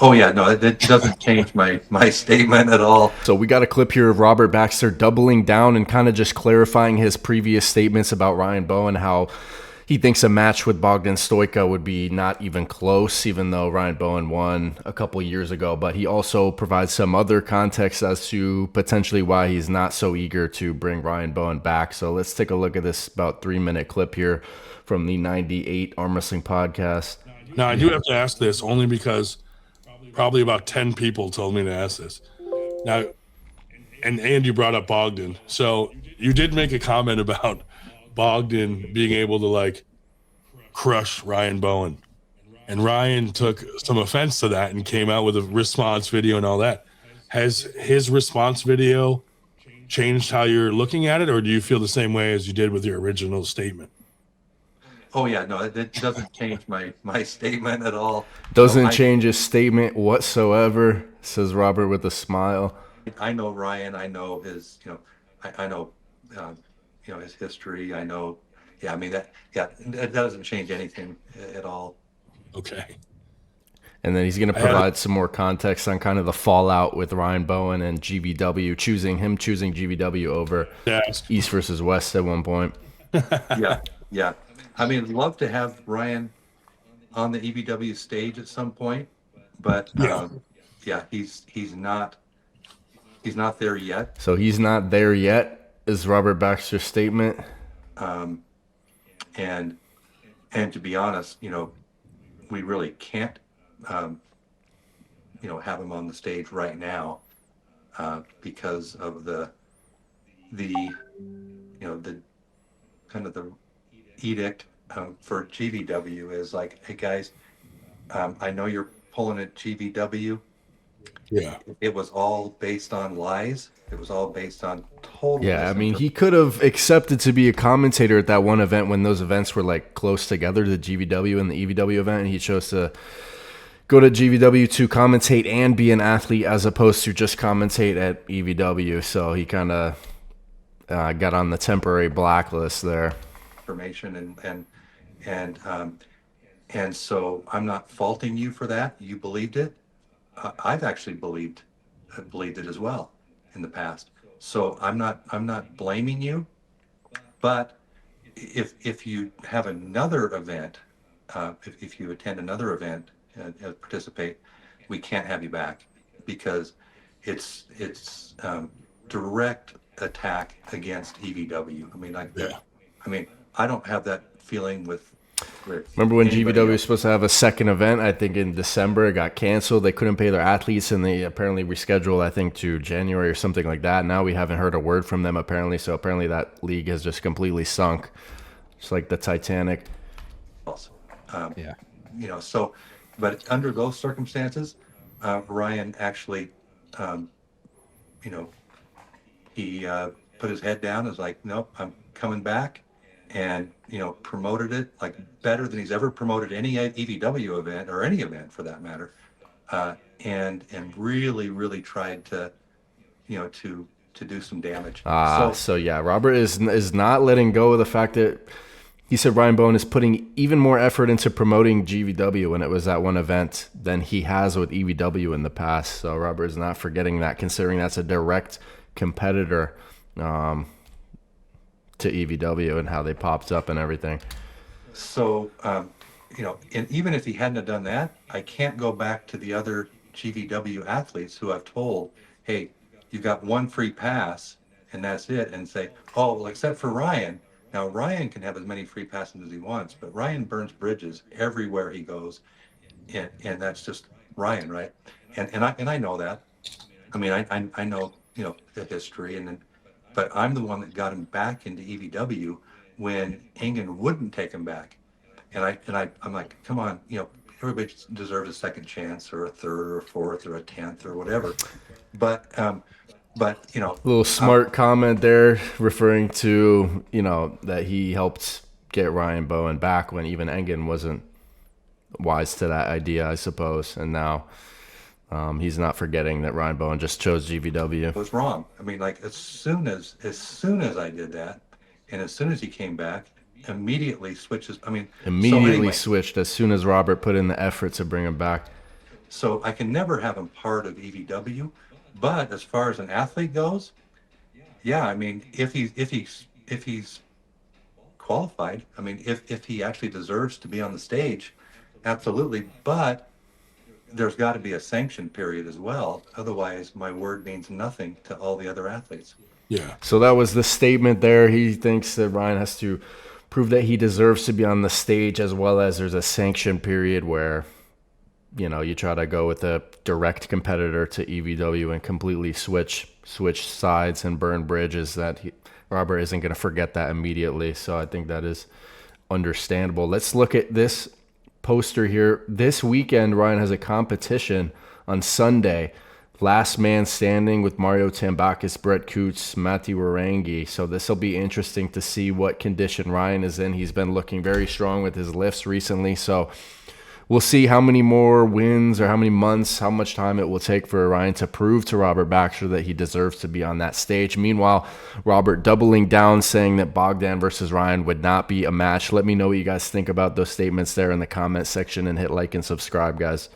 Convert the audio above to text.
Oh yeah, no, it doesn't change my statement at all. So we got a clip here of Robert Baxter doubling down and kind of just clarifying his previous statements about Ryan Bowen, how he thinks a match with Bogdan Stoica would be not even close, even though Ryan Bowen won a couple years ago. But he also provides some other context as to potentially why he's not so eager to bring Ryan Bowen back. So let's take a look at this about 3-minute clip here from the 98 Arm Wrestling Podcast. Now, I do have to ask this only because probably about 10 people told me to ask this. Now, and you brought up Bogdan. So you did make a comment about Bogdan being able to like crush Ryan Bowen. And Ryan took some offense to that and came out with a response video and all that. Has his response video changed how you're looking at it, or do you feel the same way as you did with your original statement? Oh yeah, no, it doesn't change my statement at all. Doesn't change his statement whatsoever, says Robert with a smile. I know Ryan. I know his, I know, his history. I know, yeah. I mean it doesn't change anything at all. Okay. And then he's going to provide some more context on kind of the fallout with Ryan Bowen and GVW, choosing GVW over East versus West at one point. Yeah. I mean, I'd love to have Ryan on the EVW stage at some point, but he's not there yet. So he's not there yet, is Robert Baxter's statement. And to be honest, we really can't, have him on the stage right now because of the kind of the edict for GVW is like, hey guys, I know you're pulling at GVW. Yeah. It was all based on lies. It was all based on total. Yeah, I mean, he could have accepted to be a commentator at that one event when those events were like close together, the GVW and the EVW event, and he chose to go to GVW to commentate and be an athlete as opposed to just commentate at EVW. So he kind of got on the temporary blacklist there. Information and so I'm not faulting you for that. You believed it. I've actually believed it as well in the past. So I'm not blaming you. But if you have another event, if you attend another event and participate, we can't have you back because it's direct attack against EVW. I mean, I don't have that feeling with. Remember when GVW was supposed to have a second event? I think in December it got canceled. They couldn't pay their athletes, and they apparently rescheduled, I think, to January or something like that. Now we haven't heard a word from them, apparently. So apparently that league has just completely sunk. It's like the Titanic. So, but under those circumstances, Ryan actually, he put his head down and was like, nope, I'm coming back. And promoted it like better than he's ever promoted any EVW event or any event for that matter, and really tried to do some damage. So yeah, Robert is not letting go of the fact that he said Ryan Bowen is putting even more effort into promoting GVW when it was at one event than he has with EVW in the past. So Robert is not forgetting that, considering that's a direct competitor to EVW and how they popped up and everything. So, and even if he hadn't have done that, I can't go back to the other GVW athletes who I've told, hey, you've got one free pass and that's it, and say, oh, well, except for Ryan. Now, Ryan can have as many free passes as he wants, but Ryan burns bridges everywhere he goes, and that's just Ryan, right? And I know that. I mean, I know, the history, but I'm the one that got him back into EVW when Engen wouldn't take him back. And I'm like, come on, everybody deserves a second chance or a third or a fourth or a 10th or whatever. But a little smart comment there referring to, that he helped get Ryan Bowen back when even Engen wasn't wise to that idea, I suppose. And now he's not forgetting that Ryan Bowen just chose GVW. It was wrong. I mean, like as soon as I did that, and as soon as he came back, immediately switches. I mean, switched as soon as Robert put in the effort to bring him back. So I can never have him part of EVW. But as far as an athlete goes, yeah, I mean, if he's qualified, I mean, if he actually deserves to be on the stage, absolutely. But there's got to be a sanction period as well. Otherwise, my word means nothing to all the other athletes. Yeah. So that was the statement there. He thinks that Ryan has to prove that he deserves to be on the stage, as well as there's a sanction period where, you try to go with a direct competitor to EVW and completely switch sides and burn bridges. Robert isn't going to forget that immediately. So I think that is understandable. Let's look at this poster here. This weekend, Ryan has a competition on Sunday. Last man standing with Mario Tambakis, Brett Coots, Matti Warangi. So this will be interesting to see what condition Ryan is in. He's been looking very strong with his lifts recently. So we'll see how many more wins or how many months, how much time it will take for Ryan to prove to Robert Baxter that he deserves to be on that stage. Meanwhile, Robert doubling down, saying that Bogdan versus Ryan would not be a match. Let me know what you guys think about those statements there in the comment section, and hit like and subscribe, guys.